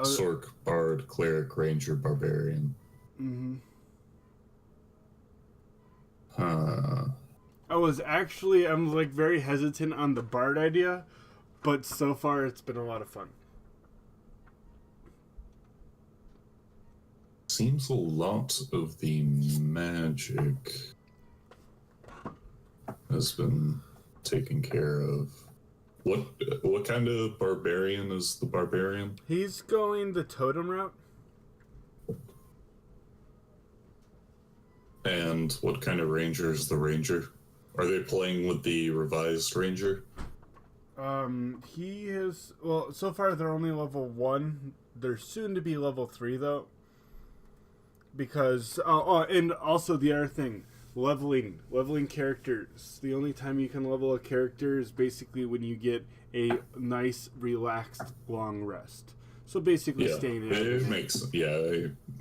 Sork, Bard, Cleric, Ranger, Barbarian. Mm-hmm. Huh. I'm like very hesitant on the Bard idea, but so far it's been a lot of fun. Seems a lot of the magic has been taken care of. What kind of barbarian is the barbarian? He's going the totem route. And what kind of ranger is the ranger? Are they playing with the revised ranger? He is, well, so far they're only level 1. They're soon to be level 3 though. Because and also the other thing, leveling characters. The only time you can level a character is basically when you get a nice relaxed long rest. So basically staying in that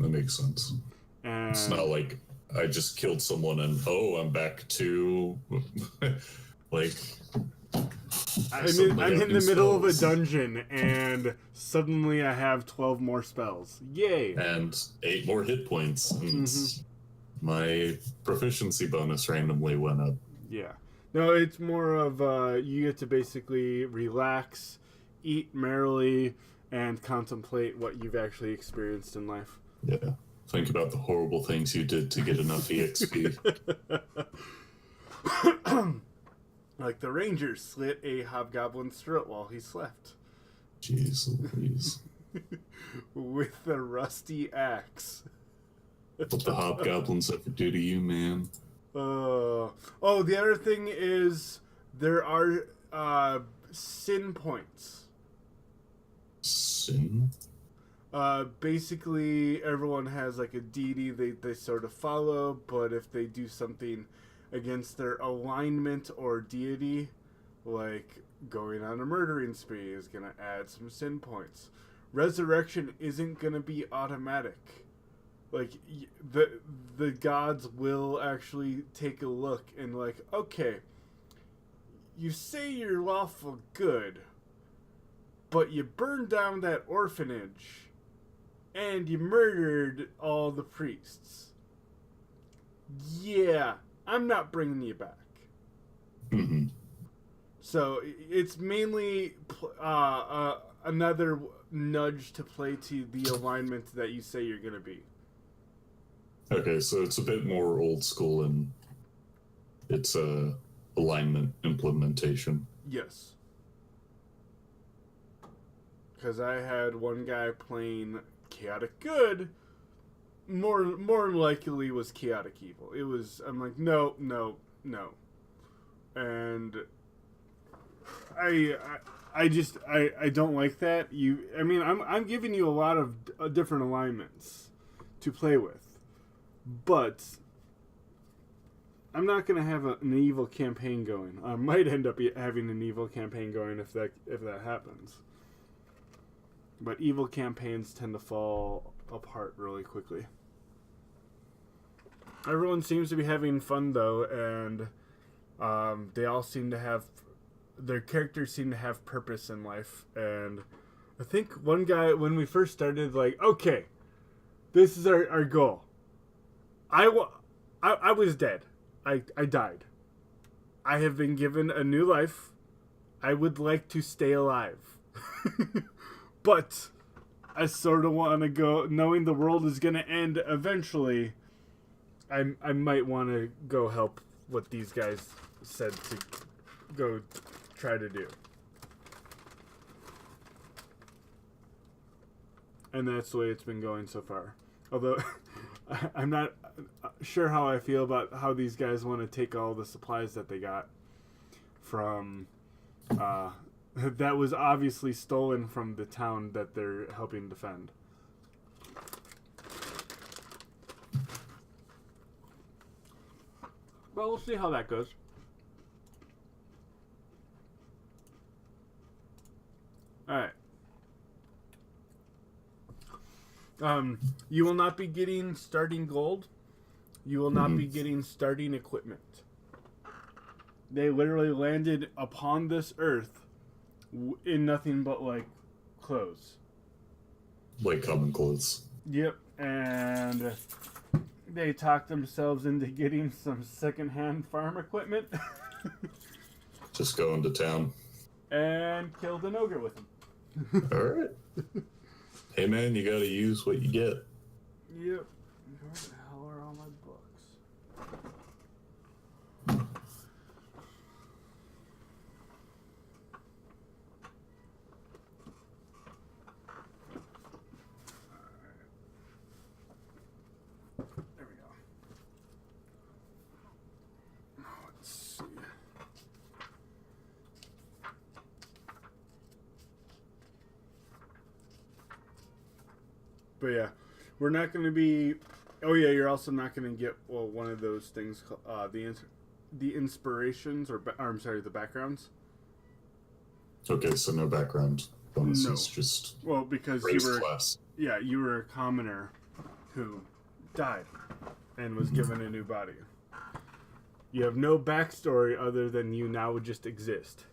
makes sense. And it's not like I just killed someone and I'm back to like I'm in the middle of a dungeon and suddenly I have 12 more spells. Yay! And 8 more hit points. And my proficiency bonus randomly went up. Yeah. No, it's more of you get to basically relax, eat merrily, and contemplate what you've actually experienced in life. Yeah. Think about the horrible things you did to get enough EXP. Like the ranger slit a hobgoblin's throat while he slept. Jeez Louise. With a rusty axe. What the hobgoblins ever do to you, man? The other thing is there are sin points. Sin? Basically, everyone has like a deity they sort of follow, but if they do something against their alignment or deity, like going on a murdering spree is going to add some sin points. Resurrection isn't going to be automatic. Like, the gods will actually take a look and like, okay, you say you're lawful good, but you burned down that orphanage and you murdered all the priests. Yeah, I'm not bringing you back. Mm-hmm. So it's mainly another nudge to play to the alignment that you say you're going to be. Okay, so it's a bit more old school in its alignment implementation. Yes. Because I had one guy playing chaotic good, more likely was chaotic evil. It was, I'm like, no. And I don't like that. I'm giving you a lot of different alignments to play with, but I'm not going to have an evil campaign going. I might end up having an evil campaign going if that happens. But evil campaigns tend to fall apart really quickly. Everyone seems to be having fun though, and they all seem to have, their characters seem to have purpose in life. And I think one guy, when we first started, like, okay, this is our goal. I was dead. I died. I have been given a new life. I would like to stay alive. But I sort of want to go, knowing the world is going to end eventually. I might want to go help what these guys said to go try to do. And that's the way it's been going so far. Although I'm not sure how I feel about how these guys want to take all the supplies that they got from that was obviously stolen from the town that they're helping defend. Well, we'll see how that goes. Alright. You will not be getting starting gold. You will not be getting starting equipment. They literally landed upon this earth in nothing but, like, clothes. like common clothes. Yep, and they talked themselves into getting some secondhand farm equipment. Just going to town. And killed an ogre with them. All right. Hey man, you gotta use what you get. Yep. Where the hell are all my books? There we go. Let's see. But yeah, we're not going to be. Oh yeah, you're also not going to get one of those things, the inspirations or I'm sorry, the backgrounds. Okay, so no background bonuses, No. just Well, because raised you were class. you were a commoner who died and was given a new body. You have no backstory other than you now would just exist.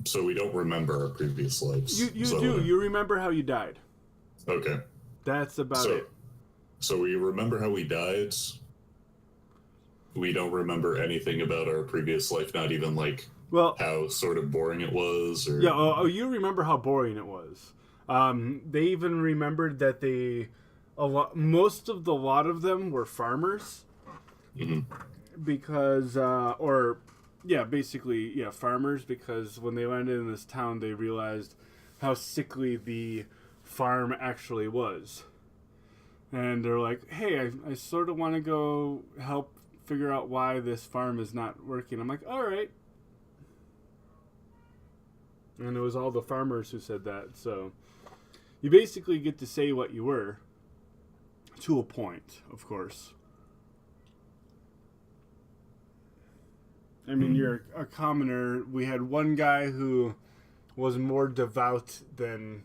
So we don't remember our previous lives. You So- do. You remember how you died. Okay. That's about it. So we remember how we died. We don't remember anything about our previous life, not even like Well, how sort of boring it was, or yeah. Oh, you remember how boring it was. They even remembered that most of the lot of them were farmers, because basically farmers, because when they landed in this town, they realized how sickly the farm actually was, and they're like, "Hey, I sort of want to go help figure out why this farm is not working." I'm like, "All right." And it was all the farmers who said that. So you basically get to say what you were, to a point, of course. I mean, you're a commoner. We had one guy who was more devout than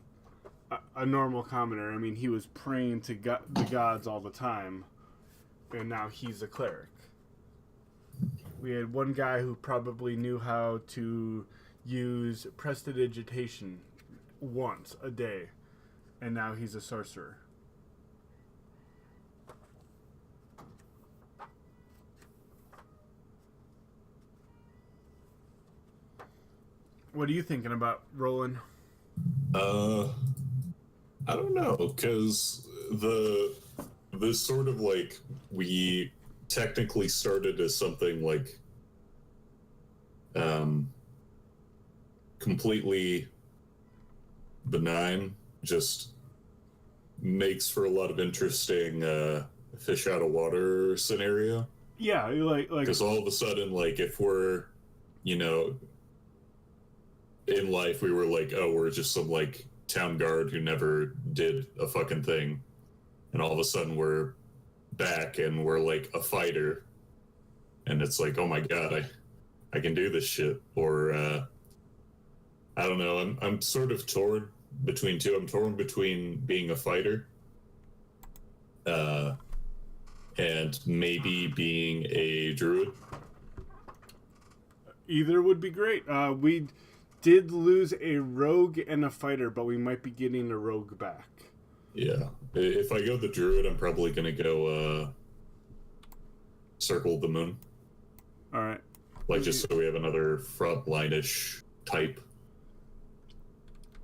a normal commoner. I mean, he was praying to the gods all the time, and now he's a cleric. We had one guy who probably knew how to use prestidigitation once a day, and now he's a sorcerer. What are you thinking about, Roland? I don't know, because this sort of like, we technically started as something like completely benign, just makes for a lot of interesting fish out of water scenario. Yeah, like Because all of a sudden, like, if we're, in life we were like, oh, we're just some like town guard who never did a fucking thing, and all of a sudden we're back and we're like a fighter, and it's like, oh my god, I can do this shit. Or I don't know, I'm sort of torn between two. I'm torn between being a fighter and maybe being a druid. either would be great. We did lose a rogue and a fighter, but we might be getting a rogue back. Yeah. If I go the druid, I'm probably gonna go circle the moon. Alright. Like, just so we have another frontline-ish type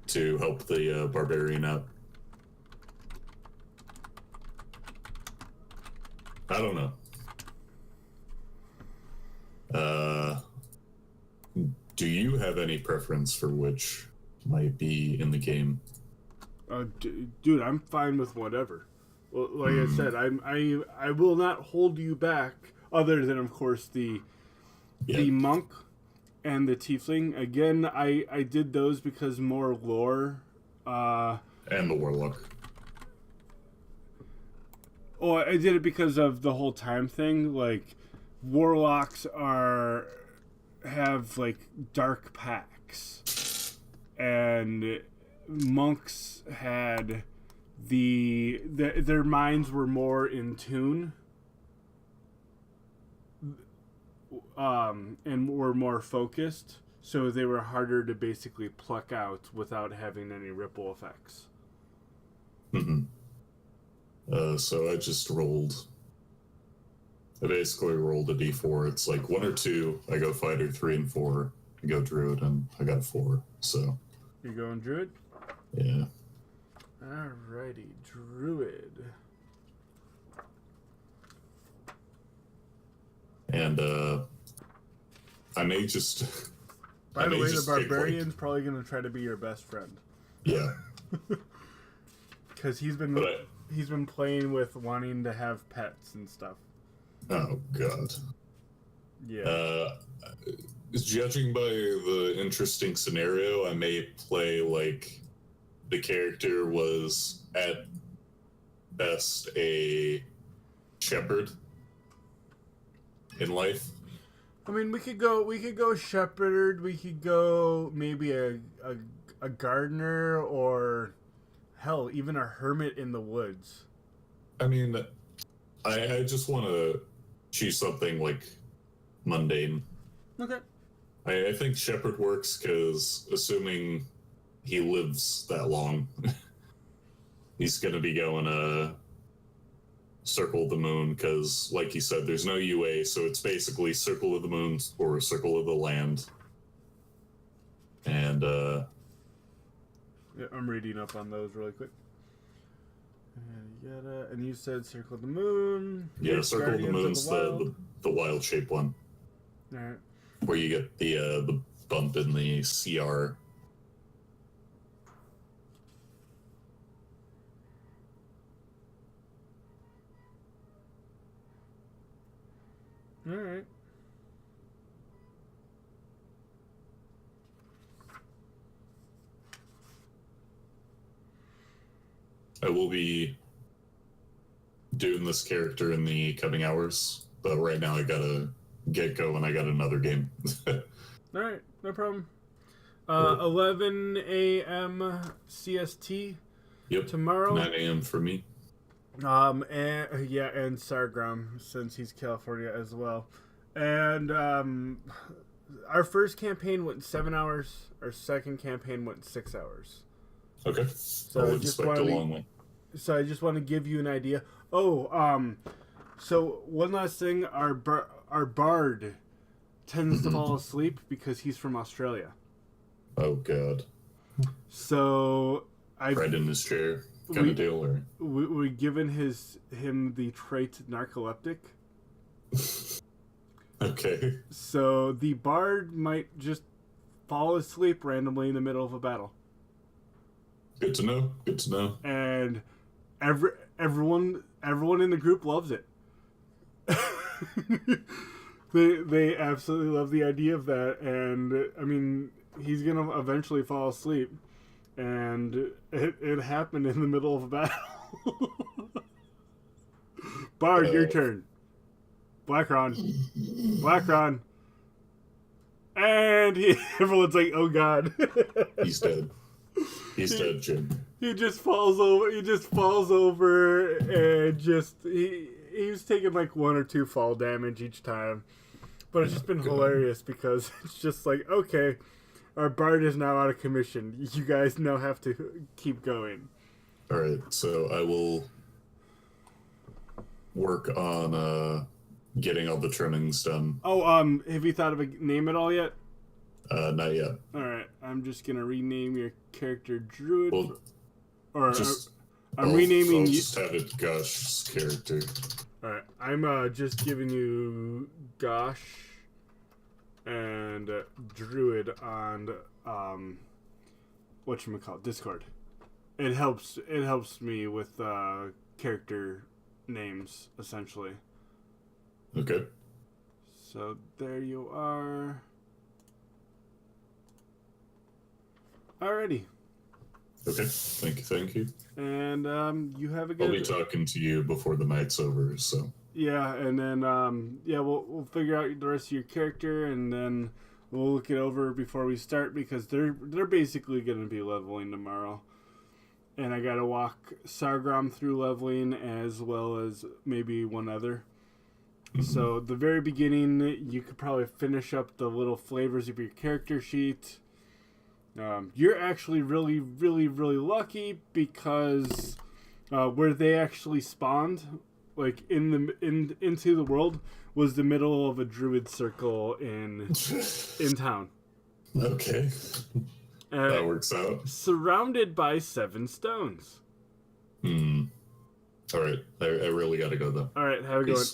to help the barbarian out. I don't know. Do you have any preference for which might be in the game? Dude, I'm fine with whatever. Well, like I said, I will not hold you back, other than, of course, the monk and the tiefling. Again, I did those because more lore. And the warlock. Oh, I did it because of the whole time thing. Like, warlocks have like dark pacts, and monks had their minds were more in tune, and were more focused. so they were harder to basically pluck out without having any ripple effects. So I just rolled. I basically rolled a d4. It's like 1 or 2. I go fighter. 3 and 4. I go druid, and I got a 4. So You're going druid? yeah. Alrighty, druid. And I may just. By the way, the barbarian's probably going to try to be your best friend. Yeah. Because he's been playing with wanting to have pets and stuff. Oh god. Yeah. Judging by the interesting scenario, I may play like the character was at best a shepherd in life. I mean, we could go shepherd. We could go maybe a gardener, or hell, even a hermit in the woods. I mean, I just want to choose something like mundane. Okay. I think shepherd works because assuming he lives that long, he's gonna be going circle of the moon because, like you said, there's no UA, so it's basically circle of the moon or circle of the land. And yeah, I'm reading up on those really quick. And you said circle of the moon. yeah, circle of the moon's the wild shape one. All right. Where you get the bump in the CR. All right. I will be doing this character in the coming hours, but right now I gotta get going. I got another game. All right, no problem. 11 a.m. CST. Yep. Tomorrow. 9 a.m. for me. And Sargram, since he's California as well. And our first campaign went 7 hours. Our second campaign went 6 hours. Okay. So I'll expect a long one. So I just want to give you an idea. Oh, so one last thing. Our bard tends to fall asleep because he's from Australia. Oh god. So right in his chair kind of deal, or we given him the trait narcoleptic. Okay. So the bard might just fall asleep randomly in the middle of a battle. Good to know. Good to know. And everyone in the group loves it. They absolutely love the idea of that, and I mean, he's gonna eventually fall asleep, and it happened in the middle of a battle. Bard, your turn. Blackron, and everyone's like, "Oh God, he's dead. He's dead, Jim." He just falls over. And he's taking like 1 or 2 fall damage each time. But it's just been hilarious because it's just like, okay, our bard is now out of commission. You guys now have to keep going. All right, so I will work on getting all the trimmings done. Oh, have you thought of a name at all yet? Not yet. All right, I'm just gonna rename your character Druid. Well, or just, I'm renaming I'll you. just have it Gosh's character. All right, I'm just giving you Gosh and Druid on whatchamacallit, Discord. It helps me with character names essentially. Okay. So there you are. Alrighty. Okay. Thank you. And you have a good. I'll be talking to you before the night's over, so. Yeah, and then we'll figure out the rest of your character, and then we'll look it over before we start because they're basically going to be leveling tomorrow, and I got to walk Sargram through leveling as well as maybe one other. So the very beginning, you could probably finish up the little flavors of your character sheet. You're actually really, really, really lucky because where they actually spawned, like into the world, was the middle of a druid circle in town. Okay. That works out. Surrounded by 7 stones. All right. I really got to go, though. All right, have a good one.